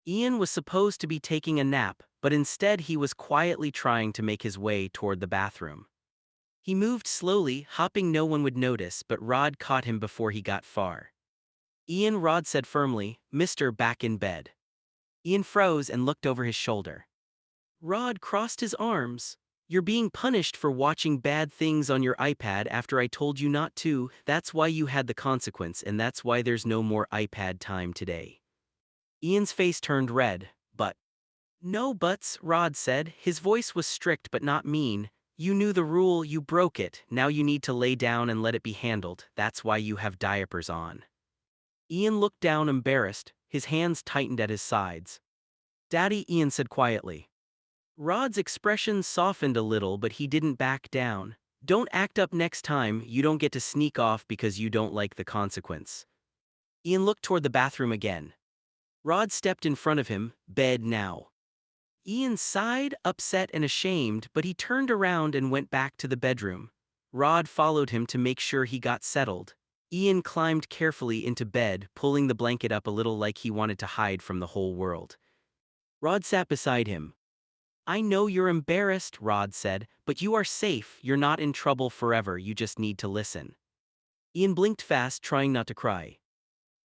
Ian was supposed to be taking a nap, but instead he was quietly trying to make his way toward the bathroom. He moved slowly, hoping no one would notice, but Rod caught him before he got far. Ian, Rod said firmly, "Mister, back in bed." Ian froze and looked over his shoulder. Rod crossed his arms. "You're being punished for watching bad things on your iPad after I told you not to. That's why you had the consequence, and that's why there's no more iPad time today." Ian's face turned red, but "No buts," Rod said. His voice was strict but not mean. "You knew the rule, you broke it, now you need to lay down and let it be handled. That's why you have diapers on." Ian looked down embarrassed, his hands tightened at his sides. "Daddy," Ian said quietly. Rod's expression softened a little, but he didn't back down. "Don't act up next time, you don't get to sneak off because you don't like the consequence." Ian looked toward the bathroom again. Rod stepped in front of him, "Bed now." Ian sighed, upset and ashamed, but he turned around and went back to the bedroom. Rod followed him to make sure he got settled. Ian climbed carefully into bed, pulling the blanket up a little like he wanted to hide from the whole world. Rod sat beside him. "I know you're embarrassed," Rod said, "but you are safe, you're not in trouble forever, you just need to listen." Ian blinked fast, trying not to cry.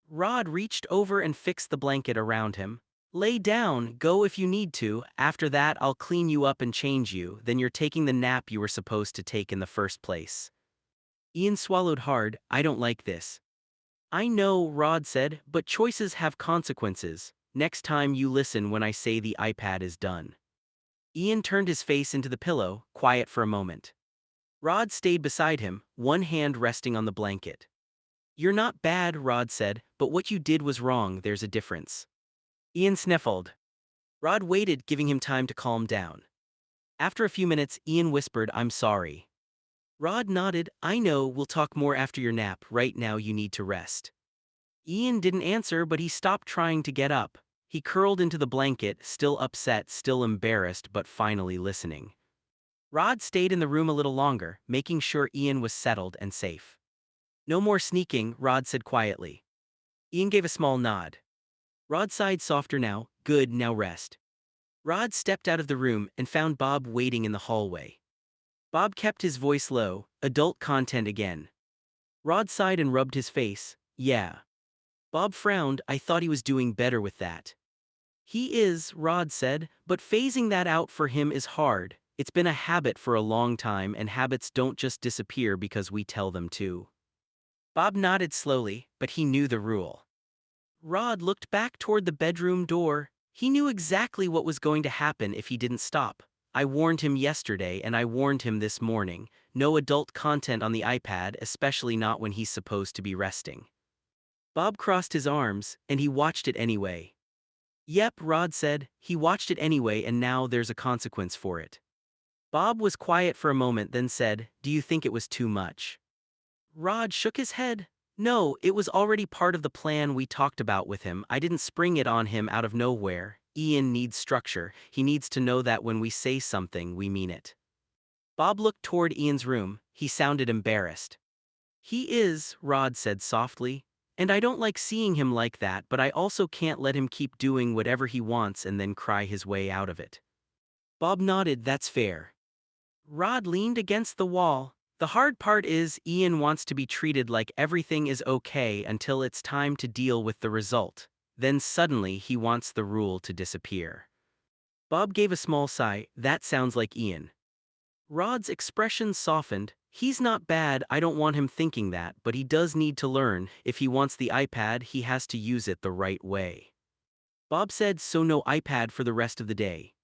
Rod reached over and fixed the blanket around him. "Lay down, go if you need to, after that I'll clean you up and change you, then you're taking the nap you were supposed to take in the first place." Ian swallowed hard. "I don't like this." "I know," Rod said, "but choices have consequences. Next time you listen when I say the iPad is done." Ian turned his face into the pillow, quiet for a moment. Rod stayed beside him, one hand resting on the blanket. "You're not bad," Rod said, "but what you did was wrong, there's a difference." Ian sniffled. Rod waited, giving him time to calm down. After a few minutes, Ian whispered, "I'm sorry." Rod nodded. "I know, we'll talk more after your nap, right now you need to rest." Ian didn't answer, but he stopped trying to get up. He curled into the blanket, still upset, still embarrassed, but finally listening. Rod stayed in the room a little longer, making sure Ian was settled and safe. "No more sneaking," Rod said quietly. Ian gave a small nod. Rod sighed softer now. "Good, now rest." Rod stepped out of the room and found Bob waiting in the hallway. Bob kept his voice low, "Adult content again." Rod sighed and rubbed his face. "Yeah." Bob frowned. "I thought he was doing better with that." "He is," Rod said, "but phasing that out for him is hard. It's been a habit for a long time, and habits don't just disappear because we tell them to." Bob nodded slowly, but he knew the rule. Rod looked back toward the bedroom door. He knew exactly what was going to happen if he didn't stop. "I warned him yesterday and I warned him this morning. No adult content on the iPad, especially not when he's supposed to be resting." Bob crossed his arms, and he watched it anyway. "Yep," Rod said, "he watched it anyway and now there's a consequence for it." Bob was quiet for a moment, then said, "Do you think it was too much?" Rod shook his head. "No, it was already part of the plan we talked about with him. I didn't spring it on him out of nowhere. Ian needs structure. He needs to know that when we say something, we mean it." Bob looked toward Ian's room. He sounded embarrassed. "He is," Rod said softly. "And I don't like seeing him like that, but I also can't let him keep doing whatever he wants and then cry his way out of it." Bob nodded. "That's fair." Rod leaned against the wall. "The hard part is, Ian wants to be treated like everything is okay until it's time to deal with the result. Then suddenly he wants the rule to disappear." Bob gave a small sigh. "That sounds like Ian." Rod's expression softened. "He's not bad, I don't want him thinking that, but he does need to learn. If he wants the iPad, he has to use it the right way." Bob said, "So no iPad for the rest of the day?"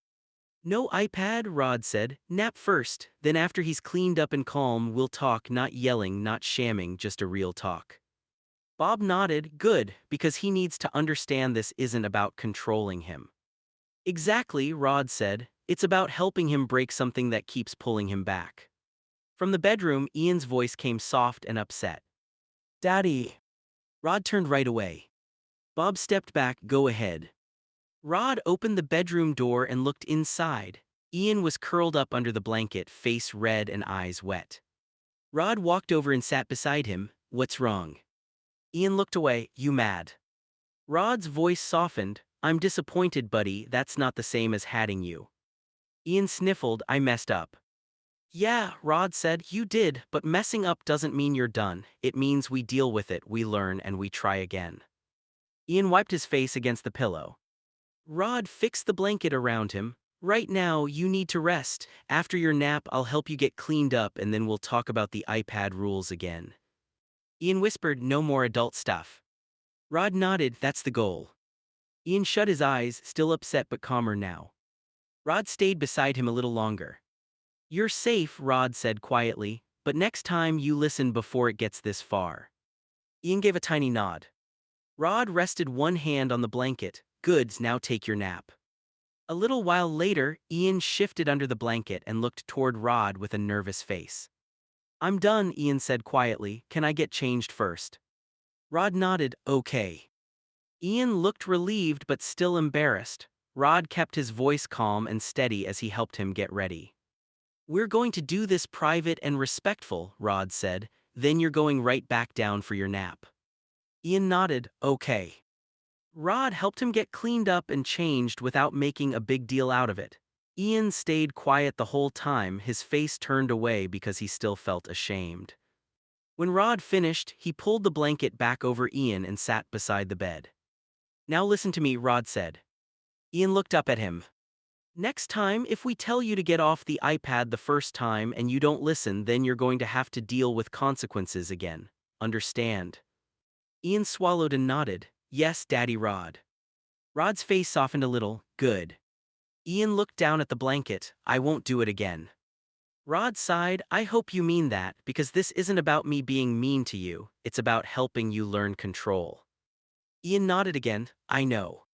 "No iPad," Rod said. "Nap first, then after he's cleaned up and calm, we'll talk, not yelling, not shamming, just a real talk." Bob nodded. "Good, because he needs to understand this isn't about controlling him." "Exactly," Rod said. "It's about helping him break something that keeps pulling him back." From the bedroom, Ian's voice came soft and upset. "Daddy." Rod turned right away. Bob stepped back. "Go ahead." Rod opened the bedroom door and looked inside. Ian was curled up under the blanket, face red and eyes wet. Rod walked over and sat beside him. "What's wrong?" Ian looked away. "You mad?" Rod's voice softened. I'm disappointed, buddy, that's not the same as hatting you. Ian sniffled, I messed up. Yeah, Rod said, you did, but messing up doesn't mean you're done. It means we deal with it, we learn, and we try again. Ian wiped his face against the pillow. Rod fixed the blanket around him. Right now, you need to rest. After your nap, I'll help you get cleaned up and then we'll talk about the iPad rules again. Ian whispered, no more adult stuff. Rod nodded, that's the goal. Ian shut his eyes, still upset but calmer now. Rod stayed beside him a little longer. You're safe, Rod said quietly, but next time you listen before it gets this far. Ian gave a tiny nod. Rod rested one hand on the blanket. Good, now take your nap. A little while later, Ian shifted under the blanket and looked toward Rod with a nervous face. I'm done, Ian said quietly. Can I get changed first? Rod nodded, okay. Ian looked relieved but still embarrassed. Rod kept his voice calm and steady as he helped him get ready. We're going to do this private and respectful, Rod said, then you're going right back down for your nap. Ian nodded, okay. Rod helped him get cleaned up and changed without making a big deal out of it. Ian stayed quiet the whole time, his face turned away because he still felt ashamed. When Rod finished, he pulled the blanket back over Ian and sat beside the bed. Now listen to me, Rod said. Ian looked up at him. Next time, if we tell you to get off the iPad the first time and you don't listen, then you're going to have to deal with consequences again. Understand? Ian swallowed and nodded. Yes, Daddy Rod. Rod's face softened a little. Good. Ian looked down at the blanket. I won't do it again. Rod sighed. I hope you mean that, because this isn't about me being mean to you, it's about helping you learn control. Ian nodded again. I know.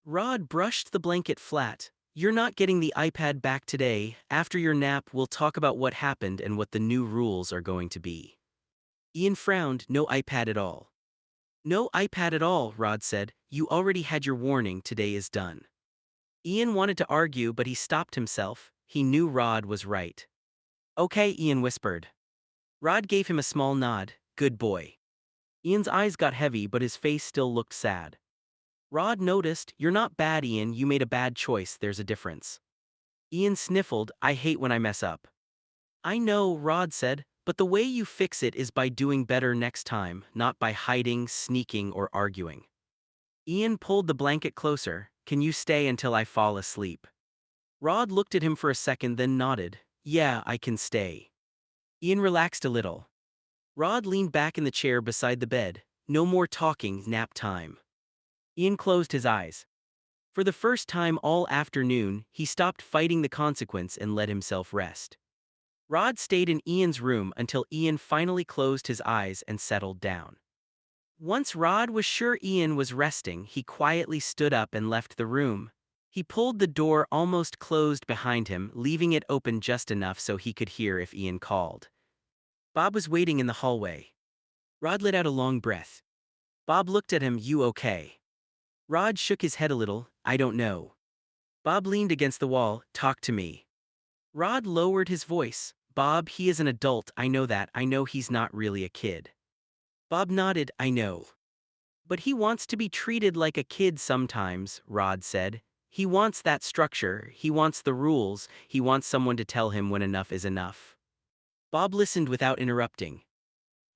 Rod brushed the blanket flat. You're not getting the iPad back today. After your nap, we'll talk about what happened and what the new rules are going to be. Ian frowned. No iPad at all. No iPad at all, Rod said. You already had your warning, today is done. Ian wanted to argue but he stopped himself. He knew Rod was right. Okay, Ian whispered. Rod gave him a small nod. Good boy. Ian's eyes got heavy but his face still looked sad. Rod noticed, you're not bad, Ian, you made a bad choice, there's a difference. Ian sniffled, I hate when I mess up. I know, Rod said, but the way you fix it is by doing better next time, not by hiding, sneaking, or arguing. Ian pulled the blanket closer. Can you stay until I fall asleep? Rod looked at him for a second then nodded. Yeah, I can stay. Ian relaxed a little. Rod leaned back in the chair beside the bed. No more talking, nap time. Ian closed his eyes. For the first time all afternoon, he stopped fighting the consequence and let himself rest. Rod stayed in Ian's room until Ian finally closed his eyes and settled down. Once Rod was sure Ian was resting, he quietly stood up and left the room. He pulled the door almost closed behind him, leaving it open just enough so he could hear if Ian called. Bob was waiting in the hallway. Rod let out a long breath. Bob looked at him, you okay? Rod shook his head a little, I don't know. Bob leaned against the wall, talk to me. Rod lowered his voice. Bob, he is an adult, I know that, I know he's not really a kid. Bob nodded, I know. But he wants to be treated like a kid sometimes, Rod said. He wants that structure, he wants the rules, he wants someone to tell him when enough is enough. Bob listened without interrupting.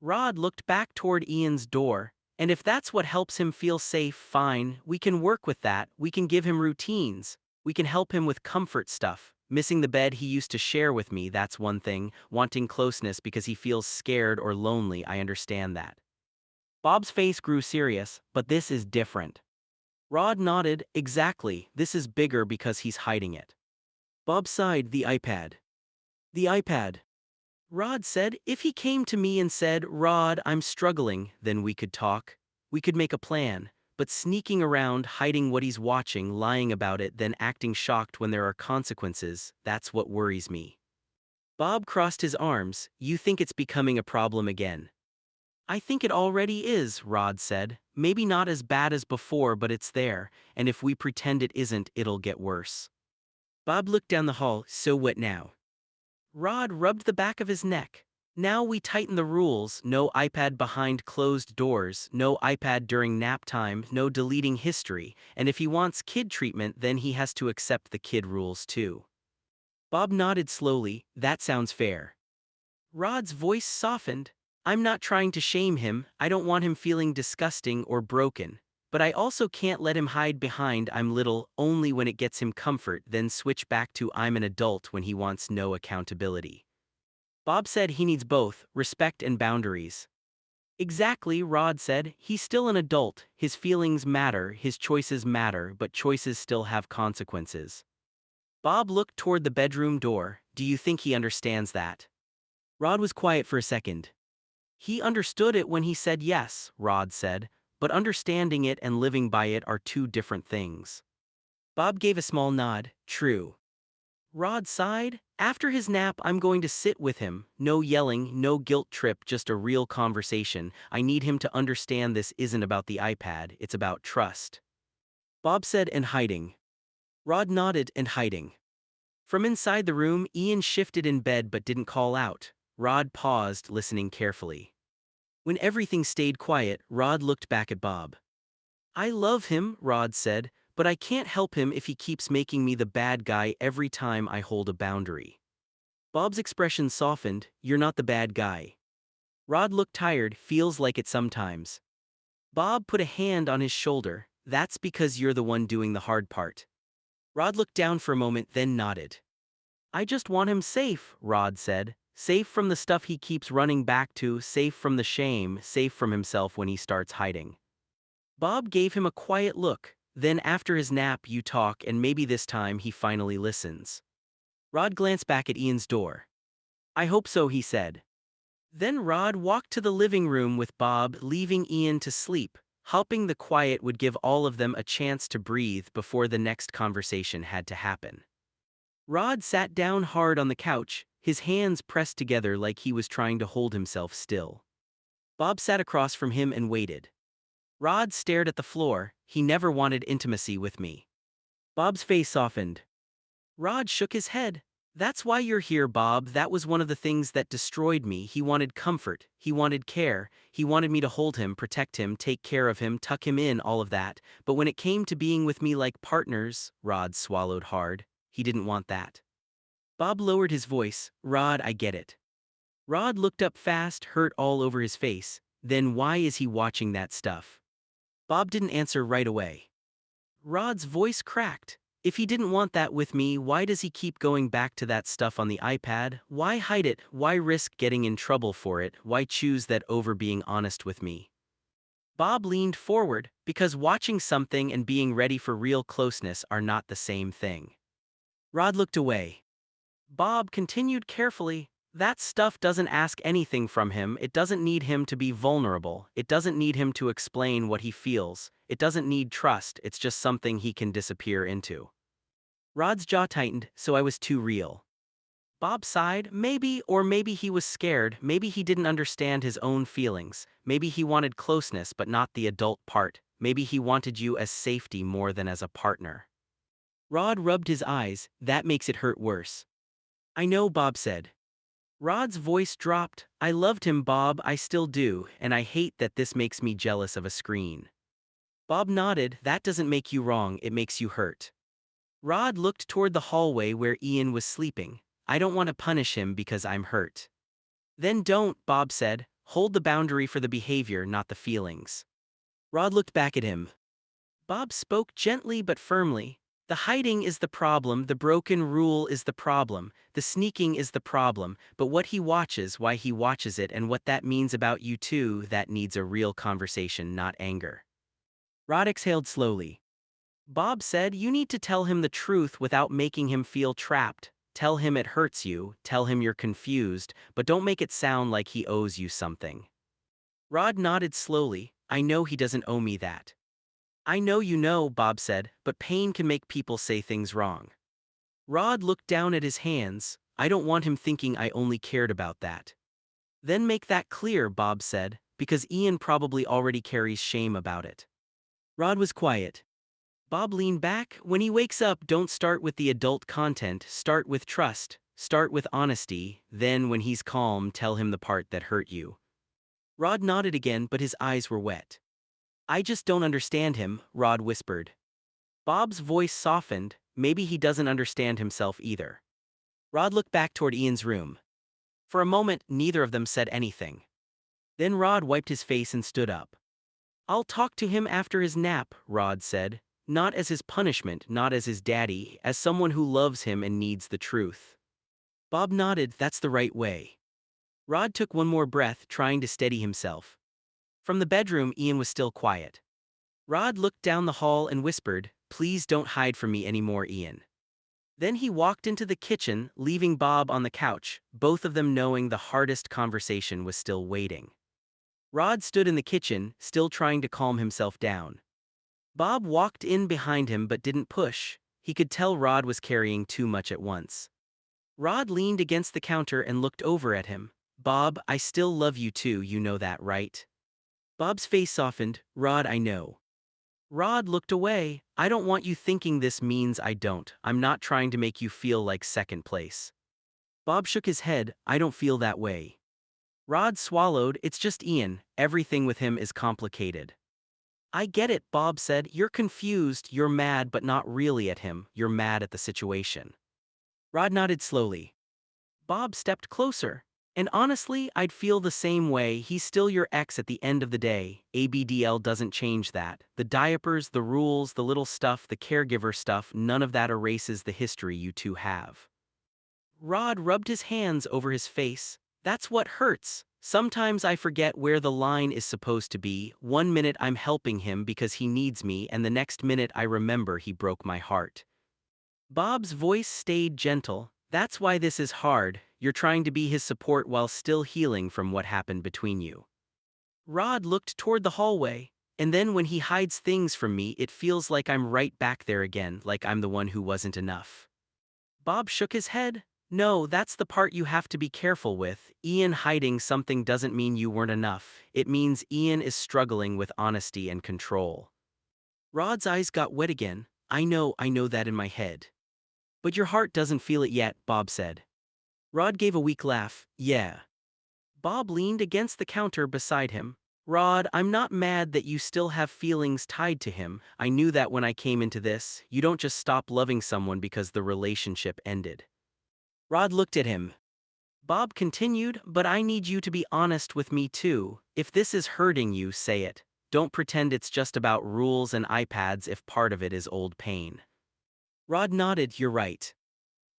Rod looked back toward Ian's door. And if that's what helps him feel safe, fine, we can work with that, we can give him routines, we can help him with comfort stuff. Missing the bed he used to share with me, that's one thing, wanting closeness because he feels scared or lonely, I understand that. Bob's face grew serious, but this is different. Rod nodded, exactly, this is bigger because he's hiding it. Bob sighed, the iPad. The iPad. Rod said, if he came to me and said, Rod, I'm struggling, then we could talk. We could make a plan. But sneaking around, hiding what he's watching, lying about it, then acting shocked when there are consequences, that's what worries me. Bob crossed his arms. You think it's becoming a problem again? I think it already is, Rod said. Maybe not as bad as before, but it's there, and if we pretend it isn't, it'll get worse. Bob looked down the hall. So what now? Rod rubbed the back of his neck. Now we tighten the rules: no iPad behind closed doors, no iPad during nap time, no deleting history, and if he wants kid treatment then he has to accept the kid rules too. Bob nodded slowly. That sounds fair. Rod's voice softened. I'm not trying to shame him, I don't want him feeling disgusting or broken. But I also can't let him hide behind "I'm little" only when it gets him comfort, then switch back to "I'm an adult" when he wants no accountability. Bob said he needs both, respect and boundaries. Exactly, Rod said. He's still an adult, his feelings matter, his choices matter, but choices still have consequences. Bob looked toward the bedroom door. Do you think he understands that? Rod was quiet for a second. He understood it when he said yes, Rod said, but understanding it and living by it are two different things. Bob gave a small nod. True. Rod sighed. After his nap, I'm going to sit with him. No yelling, no guilt trip, just a real conversation. I need him to understand this isn't about the iPad, it's about trust. Bob said, and hiding. Rod nodded, and hiding. From inside the room, Ian shifted in bed but didn't call out. Rod paused, listening carefully. When everything stayed quiet, Rod looked back at Bob. I love him, Rod said, but I can't help him if he keeps making me the bad guy every time I hold a boundary. Bob's expression softened. You're not the bad guy. Rod looked tired. Feels like it sometimes. Bob put a hand on his shoulder. That's because you're the one doing the hard part. Rod looked down for a moment, then nodded. I just want him safe, Rod said. Safe from the stuff he keeps running back to, safe from the shame, safe from himself when he starts hiding. Bob gave him a quiet look. Then after his nap you talk, and maybe this time he finally listens. Rod glanced back at Ian's door. I hope so, he said. Then Rod walked to the living room with Bob, leaving Ian to sleep, hoping the quiet would give all of them a chance to breathe before the next conversation had to happen. Rod sat down hard on the couch, his hands pressed together like he was trying to hold himself still. Bob sat across from him and waited. Rod stared at the floor. He never wanted intimacy with me. Bob's face softened. Rod shook his head. That's why you're here, Bob. That was one of the things that destroyed me. He wanted comfort, he wanted care, he wanted me to hold him, protect him, take care of him, tuck him in, all of that. But when it came to being with me like partners, Rod swallowed hard, he didn't want that. Bob lowered his voice. Rod, I get it. Rod looked up fast, hurt all over his face. Then why is he watching that stuff? Bob didn't answer right away. Rod's voice cracked. If he didn't want that with me, why does he keep going back to that stuff on the iPad? Why hide it? Why risk getting in trouble for it? Why choose that over being honest with me? Bob leaned forward, because watching something and being ready for real closeness are not the same thing. Rod looked away. Bob continued carefully. That stuff doesn't ask anything from him. It doesn't need him to be vulnerable. It doesn't need him to explain what he feels. It doesn't need trust. It's just something he can disappear into. Rod's jaw tightened. So I was too real. Bob sighed. Maybe, or maybe he was scared. Maybe he didn't understand his own feelings. Maybe he wanted closeness but not the adult part. Maybe he wanted you as safety more than as a partner. Rod rubbed his eyes. That makes it hurt worse. I know, Bob said. Rod's voice dropped. I loved him, Bob, I still do, and I hate that this makes me jealous of a screen. Bob nodded. That doesn't make you wrong, it makes you hurt. Rod looked toward the hallway where Ian was sleeping. I don't want to punish him because I'm hurt. Then don't, Bob said. Hold the boundary for the behavior, not the feelings. Rod looked back at him. Bob spoke gently but firmly. The hiding is the problem, the broken rule is the problem, the sneaking is the problem, but what he watches, why he watches it, and what that means about you too, that needs a real conversation, not anger. Rod exhaled slowly. Bob said, you need to tell him the truth without making him feel trapped. Tell him it hurts you, tell him you're confused, but don't make it sound like he owes you something. Rod nodded slowly. I know he doesn't owe me that. I know you know, Bob said, but pain can make people say things wrong. Rod looked down at his hands. I don't want him thinking I only cared about that. Then make that clear, Bob said, because Ian probably already carries shame about it. Rod was quiet. Bob leaned back. When he wakes up, don't start with the adult content, start with trust. Start with honesty, then when he's calm, tell him the part that hurt you. Rod nodded again, but his eyes were wet. I just don't understand him, Rod whispered. Bob's voice softened, maybe he doesn't understand himself either. Rod looked back toward Ian's room. For a moment, neither of them said anything. Then Rod wiped his face and stood up. I'll talk to him after his nap, Rod said. Not as his punishment, not as his daddy, as someone who loves him and needs the truth. Bob nodded, that's the right way. Rod took one more breath, trying to steady himself. From the bedroom, Ian was still quiet. Rod looked down the hall and whispered, please don't hide from me anymore, Ian. Then he walked into the kitchen, leaving Bob on the couch, both of them knowing the hardest conversation was still waiting. Rod stood in the kitchen, still trying to calm himself down. Bob walked in behind him but didn't push. He could tell Rod was carrying too much at once. Rod leaned against the counter and looked over at him. Bob, I still love you too, you know that, right? Bob's face softened. Rod, I know. Rod looked away. I don't want you thinking this means I don't. I'm not trying to make you feel like second place. Bob shook his head. I don't feel that way. Rod swallowed. It's just Ian. Everything with him is complicated. I get it, Bob said. You're confused. You're mad, but not really at him. You're mad at the situation. Rod nodded slowly. Bob stepped closer. And honestly, I'd feel the same way. He's still your ex at the end of the day. ABDL doesn't change that. The diapers, the rules, the little stuff, the caregiver stuff, none of that erases the history you two have. Rod rubbed his hands over his face. That's what hurts. Sometimes I forget where the line is supposed to be. 1 minute I'm helping him because he needs me, and the next minute I remember he broke my heart. Bob's voice stayed gentle. That's why this is hard. You're trying to be his support while still healing from what happened between you. Rod looked toward the hallway, and then when he hides things from me, it feels like I'm right back there again, like I'm the one who wasn't enough. Bob shook his head. No, that's the part you have to be careful with. Ian hiding something doesn't mean you weren't enough. It means Ian is struggling with honesty and control. Rod's eyes got wet again. I know that in my head. But your heart doesn't feel it yet, Bob said. Rod gave a weak laugh. Yeah. Bob leaned against the counter beside him. Rod, I'm not mad that you still have feelings tied to him. I knew that when I came into this. You don't just stop loving someone because the relationship ended. Rod looked at him. Bob continued, but I need you to be honest with me too. If this is hurting you, say it. Don't pretend it's just about rules and iPads if part of it is old pain. Rod nodded, you're right.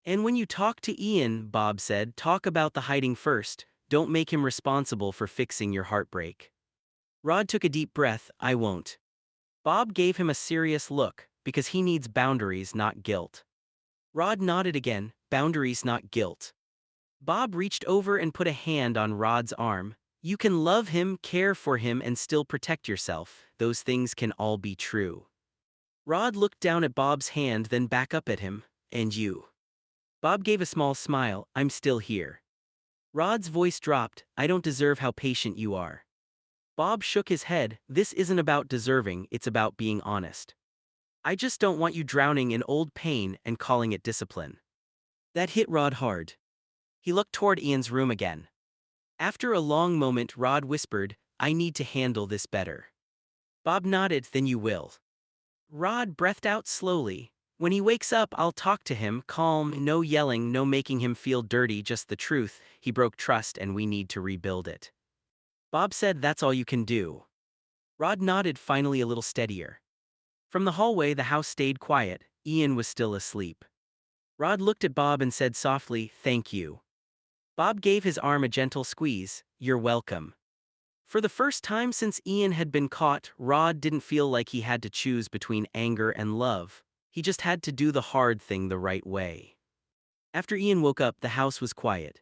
And when you talk to Ian, Bob said, talk about the hiding first. Don't make him responsible for fixing your heartbreak. Rod took a deep breath. I won't. Bob gave him a serious look, because he needs boundaries, not guilt. Rod nodded again. Boundaries, not guilt. Bob reached over and put a hand on Rod's arm. You can love him, care for him, and still protect yourself. Those things can all be true. Rod looked down at Bob's hand, then back up at him. And you? Bob gave a small smile. I'm still here. Rod's voice dropped. I don't deserve how patient you are. Bob shook his head. This isn't about deserving, it's about being honest. I just don't want you drowning in old pain and calling it discipline. That hit Rod hard. He looked toward Ian's room again. After a long moment, Rod whispered, I need to handle this better. Bob nodded, then you will. Rod breathed out slowly. When he wakes up, I'll talk to him, calm, no yelling, no making him feel dirty, just the truth. He broke trust and we need to rebuild it. Bob said, that's all you can do. Rod nodded, finally a little steadier. From the hallway, the house stayed quiet. Ian was still asleep. Rod looked at Bob and said softly, thank you. Bob gave his arm a gentle squeeze. You're welcome. For the first time since Ian had been caught, Rod didn't feel like he had to choose between anger and love. He just had to do the hard thing the right way. After Ian woke up, the house was quiet.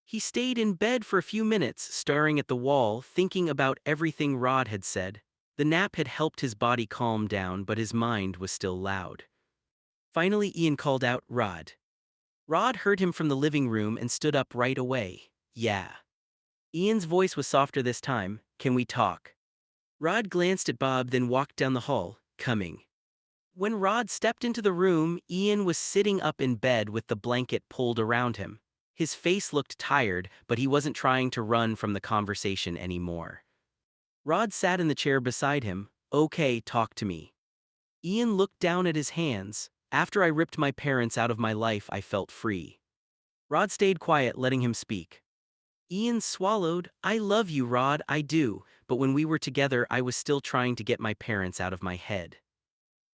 He stayed in bed for a few minutes, staring at the wall, thinking about everything Rod had said. The nap had helped his body calm down, but his mind was still loud. Finally, Ian called out, Rod. Rod heard him from the living room and stood up right away. Yeah. Ian's voice was softer this time. Can we talk? Rod glanced at Bob, then walked down the hall, coming. When Rod stepped into the room, Ian was sitting up in bed with the blanket pulled around him. His face looked tired, but he wasn't trying to run from the conversation anymore. Rod sat in the chair beside him. "Okay, talk to me." Ian looked down at his hands. "After I ripped my parents out of my life, I felt free." Rod stayed quiet, letting him speak. Ian swallowed. "I love you, Rod, I do, but when we were together I was still trying to get my parents out of my head."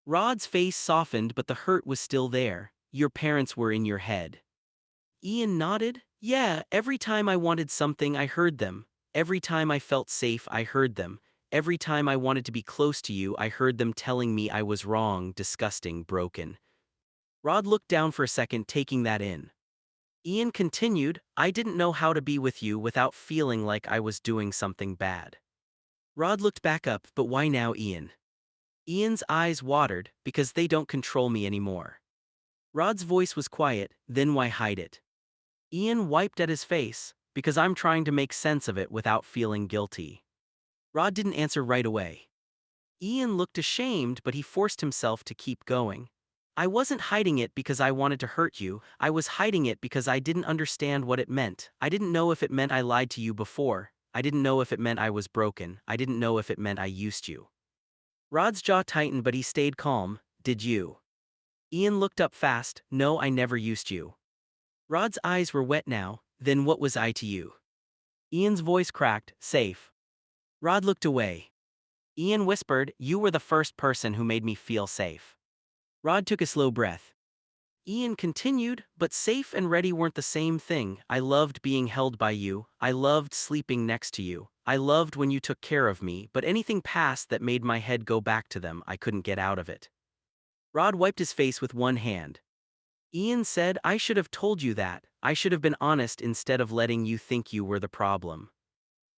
Rod's face softened, but the hurt was still there. "Your parents were in your head." Ian nodded. "Yeah, every time I wanted something I heard them. Every time I felt safe I heard them. Every time I wanted to be close to you I heard them telling me I was wrong, disgusting, broken." Rod looked down for a second, taking that in. Ian continued, "I didn't know how to be with you without feeling like I was doing something bad." Rod looked back up. "But why now, Ian?" Ian's eyes watered. "Because they don't control me anymore." Rod's voice was quiet. "Then why hide it?" Ian wiped at his face. "Because I'm trying to make sense of it without feeling guilty." Rod didn't answer right away. Ian looked ashamed, but he forced himself to keep going. "I wasn't hiding it because I wanted to hurt you. I was hiding it because I didn't understand what it meant. I didn't know if it meant I lied to you before. I didn't know if it meant I was broken. I didn't know if it meant I used you." Rod's jaw tightened, but he stayed calm. "Did you?" Ian looked up fast. "No, I never used you." Rod's eyes were wet now. "Then what was I to you?" Ian's voice cracked. "Safe." Rod looked away. Ian whispered, "You were the first person who made me feel safe." Rod took a slow breath. Ian continued, "But safe and ready weren't the same thing. I loved being held by you. I loved sleeping next to you. I loved when you took care of me, but anything past that made my head go back to them, I couldn't get out of it." Rod wiped his face with one hand. Ian said, "I should have told you that. I should have been honest instead of letting you think you were the problem."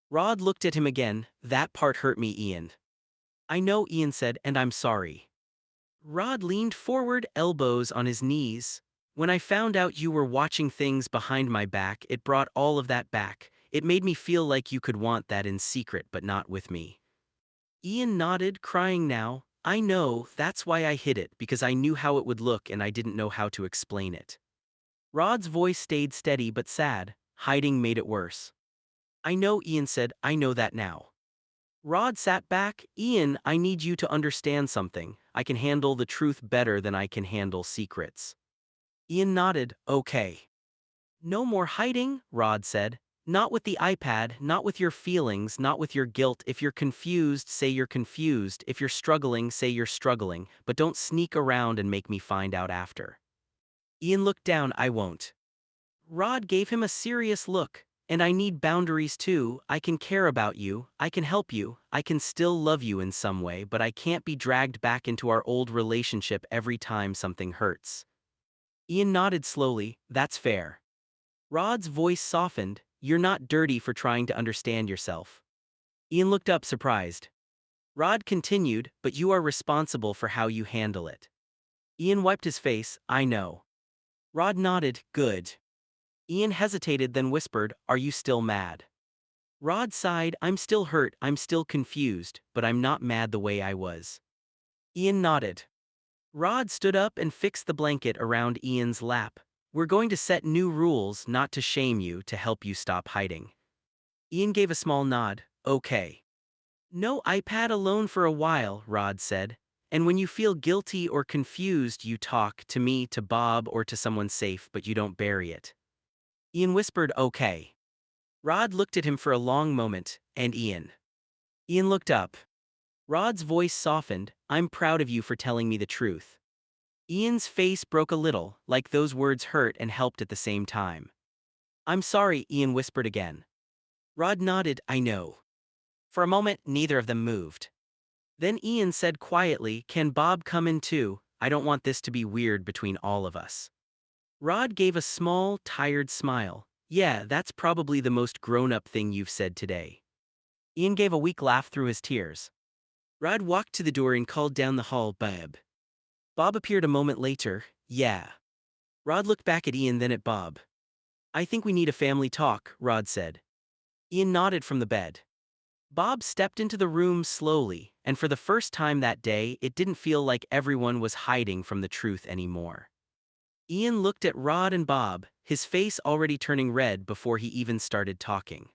Rod looked at him again. "That part hurt me, Ian." "I know," Ian said, "and I'm sorry." Rod leaned forward, elbows on his knees. "When I found out you were watching things behind my back, it brought all of that back. It made me feel like you could want that in secret but not with me." Ian nodded, crying now. "I know, that's why I hid it, because I knew how it would look and I didn't know how to explain it." Rod's voice stayed steady but sad. "Hiding made it worse." "I know," Ian said, "I know that now." Rod sat back. "Ian, I need you to understand something. I can handle the truth better than I can handle secrets." Ian nodded. "Okay." "No more hiding," Rod said. "Not with the iPad, not with your feelings, not with your guilt. If you're confused, say you're confused. If you're struggling, say you're struggling, but don't sneak around and make me find out after." Ian looked down. "I won't." Rod gave him a serious look. "And I need boundaries too. I can care about you, I can help you, I can still love you in some way, but I can't be dragged back into our old relationship every time something hurts." Ian nodded slowly. "That's fair." Rod's voice softened. "You're not dirty for trying to understand yourself." Ian looked up, surprised. Rod continued, "But you are responsible for how you handle it." Ian wiped his face. "I know." Rod nodded. "Good." Ian hesitated, then whispered, "Are you still mad?" Rod sighed. "I'm still hurt, I'm still confused, but I'm not mad the way I was." Ian nodded. Rod stood up and fixed the blanket around Ian's lap. "We're going to set new rules, not to shame you, to help you stop hiding." Ian gave a small nod. "Okay." "No iPad alone for a while," Rod said. "And when you feel guilty or confused, you talk to me, to Bob, or to someone safe, but you don't bury it." Ian whispered, "Okay." Rod looked at him for a long moment. "And Ian?" Ian looked up. Rod's voice softened. "I'm proud of you for telling me the truth." Ian's face broke a little, like those words hurt and helped at the same time. "I'm sorry," Ian whispered again. Rod nodded. "I know." For a moment, neither of them moved. Then Ian said quietly, "Can Bob come in too? I don't want this to be weird between all of us." Rod gave a small, tired smile. "Yeah, that's probably the most grown-up thing you've said today." Ian gave a weak laugh through his tears. Rod walked to the door and called down the hall, "Bob." Bob appeared a moment later. "Yeah." Rod looked back at Ian, then at Bob. "I think we need a family talk," Rod said. Ian nodded from the bed. Bob stepped into the room slowly, and for the first time that day, it didn't feel like everyone was hiding from the truth anymore. Ian looked at Rod and Bob, his face already turning red before he even started talking.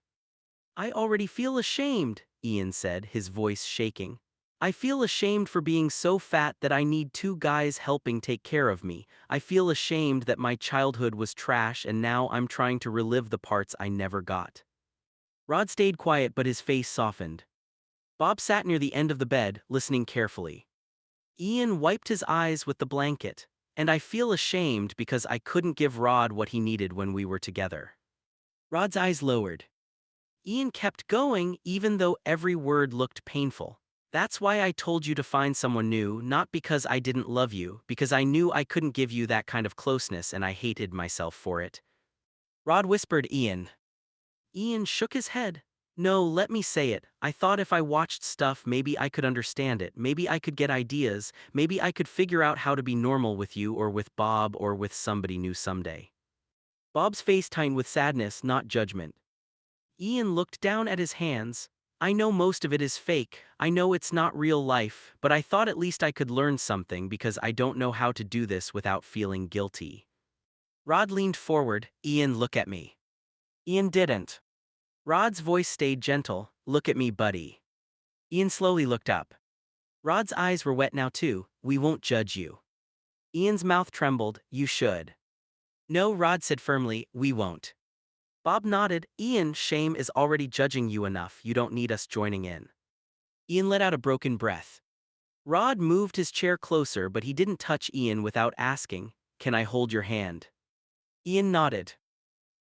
"I already feel ashamed," Ian said, his voice shaking. "I feel ashamed for being so fat that I need two guys helping take care of me. I feel ashamed that my childhood was trash and now I'm trying to relive the parts I never got." Rod stayed quiet but his face softened. Bob sat near the end of the bed, listening carefully. Ian wiped his eyes with the blanket. "And I feel ashamed because I couldn't give Rod what he needed when we were together." Rod's eyes lowered. Ian kept going even though every word looked painful. "That's why I told you to find someone new, not because I didn't love you, because I knew I couldn't give you that kind of closeness and I hated myself for it." Rod whispered, "Ian." Ian shook his head. "No, let me say it. I thought if I watched stuff maybe I could understand it, maybe I could get ideas, maybe I could figure out how to be normal with you or with Bob or with somebody new someday." Bob's face tightened with sadness, not judgment. Ian looked down at his hands. "I know most of it is fake, I know it's not real life, but I thought at least I could learn something because I don't know how to do this without feeling guilty." Rod leaned forward. "Ian, look at me." Ian didn't. Rod's voice stayed gentle. "Look at me, buddy." Ian slowly looked up. Rod's eyes were wet now too. "We won't judge you." Ian's mouth trembled. "You should." "No," Rod said firmly, "we won't." Bob nodded. "Ian, shame is already judging you enough, you don't need us joining in." Ian let out a broken breath. Rod moved his chair closer but he didn't touch Ian without asking, "Can I hold your hand?" Ian nodded.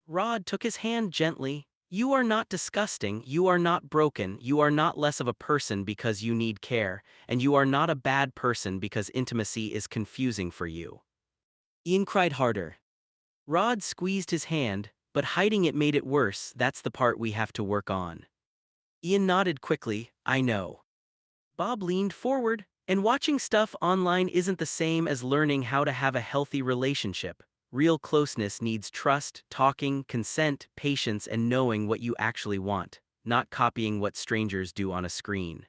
Rod took his hand gently. "You are not disgusting, you are not broken, you are not less of a person because you need care, and you are not a bad person because intimacy is confusing for you." Ian cried harder. Rod squeezed his hand, but hiding it made it worse. "That's the part we have to work on." Ian nodded quickly. "I know." Bob leaned forward, "And watching stuff online isn't the same as learning how to have a healthy relationship. Real closeness needs trust, talking, consent, patience, and knowing what you actually want, not copying what strangers do on a screen."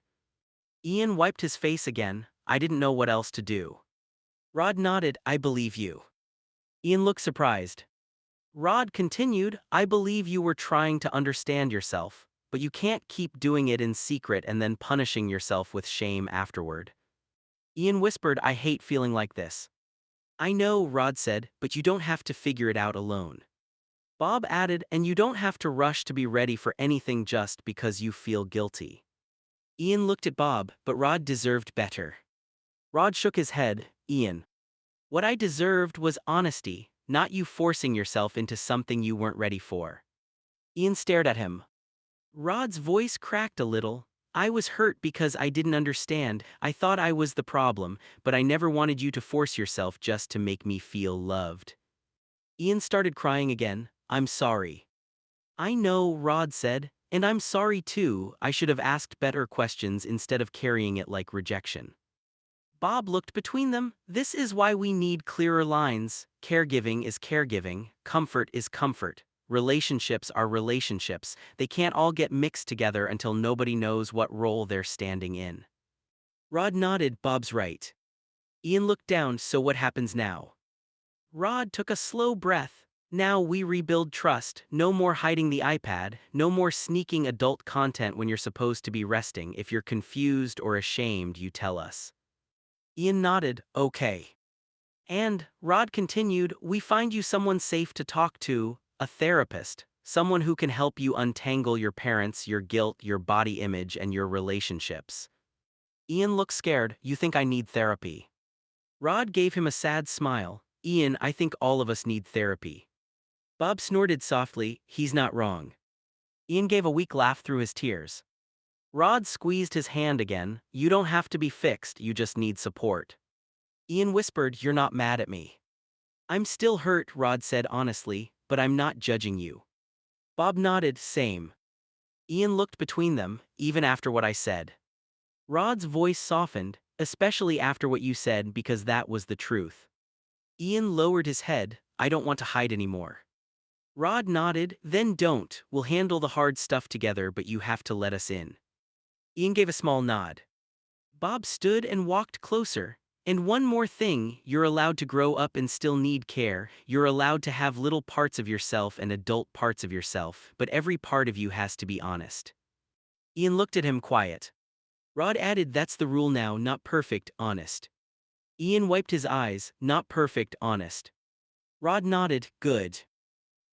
Ian wiped his face again. "I didn't know what else to do." Rod nodded. "I believe you." Ian looked surprised. Rod continued, "I believe you were trying to understand yourself, but you can't keep doing it in secret and then punishing yourself with shame afterward." Ian whispered, "I hate feeling like this." "I know," Rod said, "but you don't have to figure it out alone." Bob added, "And you don't have to rush to be ready for anything just because you feel guilty." Ian looked at Bob, but Rod deserved better. Rod shook his head. "Ian, what I deserved was honesty, not you forcing yourself into something you weren't ready for." Ian stared at him. Rod's voice cracked a little. "I was hurt because I didn't understand. I thought I was the problem, but I never wanted you to force yourself just to make me feel loved." Ian started crying again. "I'm sorry." "I know," Rod said, "and I'm sorry too. I should have asked better questions instead of carrying it like rejection." Bob looked between them. "This is why we need clearer lines. Caregiving is caregiving, comfort is comfort. Relationships are relationships. They can't all get mixed together until nobody knows what role they're standing in." Rod nodded. "Bob's right." Ian looked down. "So what happens now?" Rod took a slow breath. "Now we rebuild trust. No more hiding the iPad, no more sneaking adult content when you're supposed to be resting. If you're confused or ashamed, you tell us." Ian nodded. "Okay." "And," Rod continued, "we find you someone safe to talk to, a therapist, someone who can help you untangle your parents, your guilt, your body image, and your relationships." Ian looked scared. "You think I need therapy?" Rod gave him a sad smile. "Ian, I think all of us need therapy." Bob snorted softly. "He's not wrong." Ian gave a weak laugh through his tears. Rod squeezed his hand again. "You don't have to be fixed, you just need support." Ian whispered, "You're not mad at me." "I'm still hurt," Rod said honestly, "but I'm not judging you." Bob nodded, "Same." Ian looked between them. "Even after what I said?" Rod's voice softened, "Especially after what you said because that was the truth." Ian lowered his head. "I don't want to hide anymore." Rod nodded. "Then don't. We'll handle the hard stuff together, but you have to let us in." Ian gave a small nod. Bob stood and walked closer. And one more thing, you're allowed to grow up and still need care. You're allowed to have little parts of yourself and adult parts of yourself, but every part of you has to be honest. Ian looked at him quiet. Rod added, that's the rule now, not perfect, honest. Ian wiped his eyes, not perfect, honest. Rod nodded, good.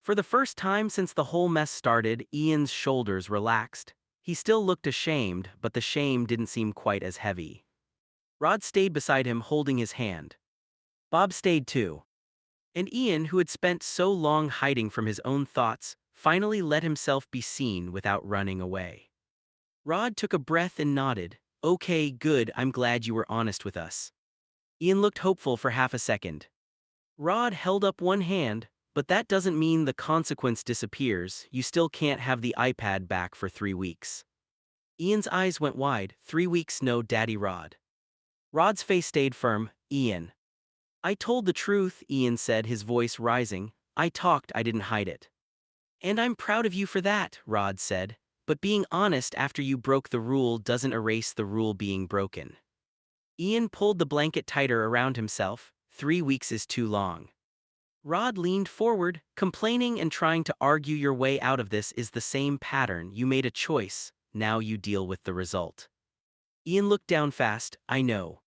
For the first time since the whole mess started, Ian's shoulders relaxed. He still looked ashamed, but the shame didn't seem quite as heavy. Rod stayed beside him holding his hand. Bob stayed too. And Ian, who had spent so long hiding from his own thoughts, finally let himself be seen without running away. Rod took a breath and nodded. Okay, good, I'm glad you were honest with us. Ian looked hopeful for half a second. Rod held up one hand, but that doesn't mean the consequence disappears. You still can't have the iPad back for 3 weeks. Ian's eyes went wide. 3 weeks, no, Daddy Rod. Rod's face stayed firm. Ian. I told the truth, Ian said, his voice rising. I talked, I didn't hide it. And I'm proud of you for that, Rod said. But being honest after you broke the rule doesn't erase the rule being broken. Ian pulled the blanket tighter around himself. 3 weeks is too long. Rod leaned forward, complaining and trying to argue your way out of this is the same pattern. You made a choice, now you deal with the result. Ian looked down fast. I know.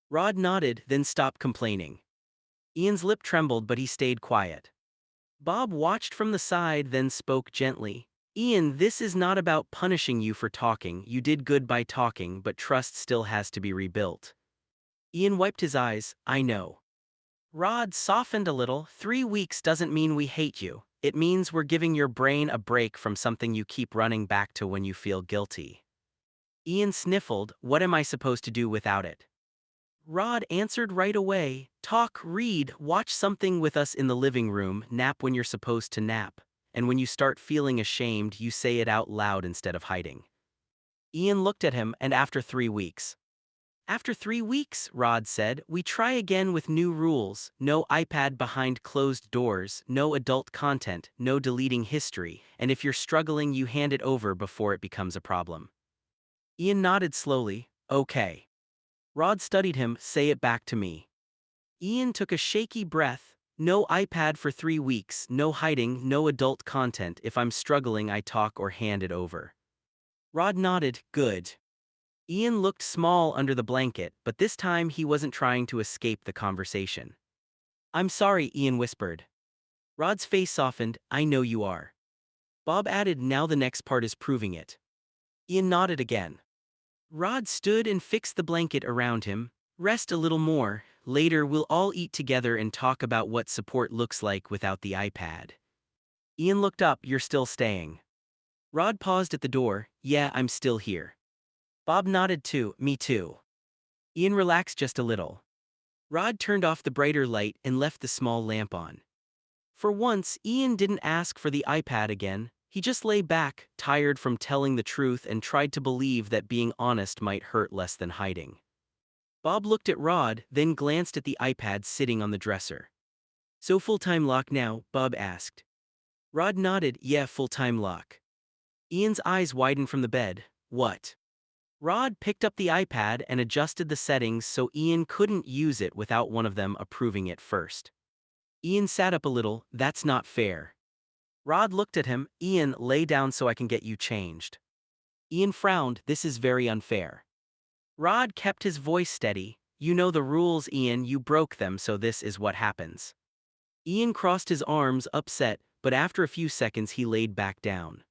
Rod nodded, then stopped complaining. Ian's lip trembled, but he stayed quiet. Bob watched from the side, then spoke gently. Ian, this is not about punishing you for talking. You did good by talking, but trust still has to be rebuilt. Ian wiped his eyes. I know. Rod softened a little. 3 weeks doesn't mean we hate you. It means we're giving your brain a break from something you keep running back to when you feel guilty. Ian sniffled. What am I supposed to do without it? Rod answered right away. Talk, read, watch something with us in the living room, nap when you're supposed to nap. And when you start feeling ashamed, you say it out loud instead of hiding. Ian looked at him, and after 3 weeks. After 3 weeks, Rod said, we try again with new rules. No iPad behind closed doors, no adult content, no deleting history, and if you're struggling, you hand it over before it becomes a problem. Ian nodded slowly. Okay. Rod studied him. Say it back to me. Ian took a shaky breath. No iPad for 3 weeks, no hiding, no adult content. If I'm struggling, I talk or hand it over. Rod nodded. Good. Ian looked small under the blanket, but this time he wasn't trying to escape the conversation. I'm sorry, Ian whispered. Rod's face softened. I know you are. Bob added, now the next part is proving it. Ian nodded again. Rod stood and fixed the blanket around him. Rest a little more. Later we'll all eat together and talk about what support looks like without the iPad. Ian looked up. You're still staying. Rod paused at the door. Yeah, I'm still here. Bob nodded too. Me too. Ian relaxed just a little. Rod turned off the brighter light and left the small lamp on. For once, Ian didn't ask for the iPad again. He just lay back, tired from telling the truth, and tried to believe that being honest might hurt less than hiding. Bob looked at Rod, then glanced at the iPad sitting on the dresser. So full-time lock now? Bob asked. Rod nodded. Yeah, full-time lock. Ian's eyes widened from the bed. What? Rod picked up the iPad and adjusted the settings so Ian couldn't use it without one of them approving it first. Ian sat up a little. That's not fair. Rod looked at him. Ian, lay down so I can get you changed. Ian frowned. This is very unfair. Rod kept his voice steady. You know the rules, Ian, you broke them, so this is what happens. Ian crossed his arms, upset, but after a few seconds he laid back down.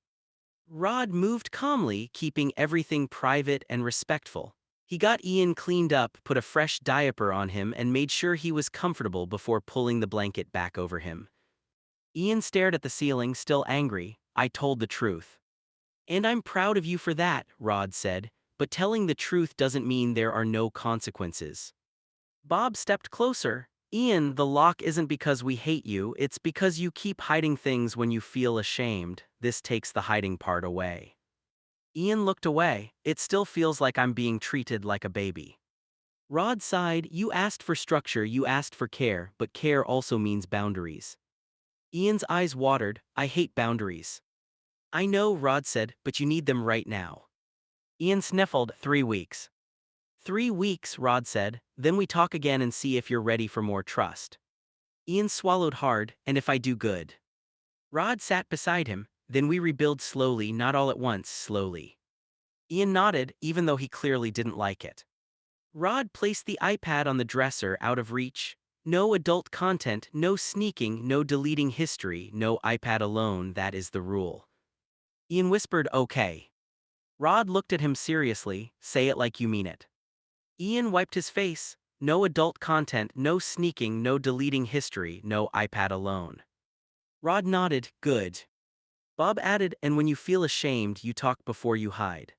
Rod moved calmly, keeping everything private and respectful. He got Ian cleaned up, put a fresh diaper on him, and made sure he was comfortable before pulling the blanket back over him. Ian stared at the ceiling, still angry. I told the truth. And I'm proud of you for that, Rod said, but telling the truth doesn't mean there are no consequences. Bob stepped closer. Ian, the lock isn't because we hate you, it's because you keep hiding things when you feel ashamed. This takes the hiding part away. Ian looked away. It still feels like I'm being treated like a baby. Rod sighed. You asked for structure, you asked for care, but care also means boundaries. Ian's eyes watered. I hate boundaries. I know, Rod said, but you need them right now. Ian sniffled. 3 weeks. 3 weeks, Rod said, then we talk again and see if you're ready for more trust. Ian swallowed hard, and if I do good. Rod sat beside him, then we rebuild slowly, not all at once, slowly. Ian nodded, even though he clearly didn't like it. Rod placed the iPad on the dresser out of reach. No adult content, no sneaking, no deleting history, no iPad alone, that is the rule. Ian whispered, okay. Rod looked at him seriously, say it like you mean it. Ian wiped his face, no adult content, no sneaking, no deleting history, no iPad alone. Rod nodded, good. Bob added, and when you feel ashamed, you talk before you hide.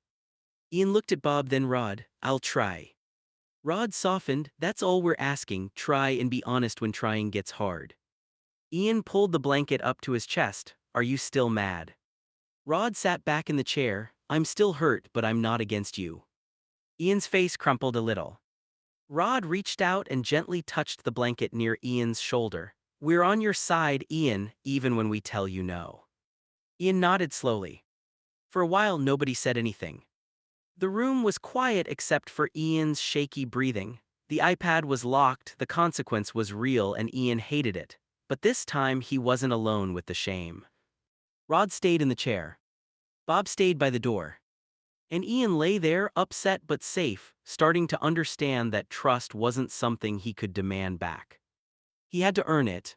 Ian looked at Bob, then Rod, I'll try. Rod softened, that's all we're asking, try and be honest when trying gets hard. Ian pulled the blanket up to his chest, are you still mad? Rod sat back in the chair, I'm still hurt but I'm not against you. Ian's face crumpled a little. Rod reached out and gently touched the blanket near Ian's shoulder. We're on your side, Ian, even when we tell you no. Ian nodded slowly. For a while nobody said anything. The room was quiet except for Ian's shaky breathing. The iPad was locked, the consequence was real and Ian hated it. But this time he wasn't alone with the shame. Rod stayed in the chair. Bob stayed by the door. And Ian lay there, upset but safe, starting to understand that trust wasn't something he could demand back. He had to earn it,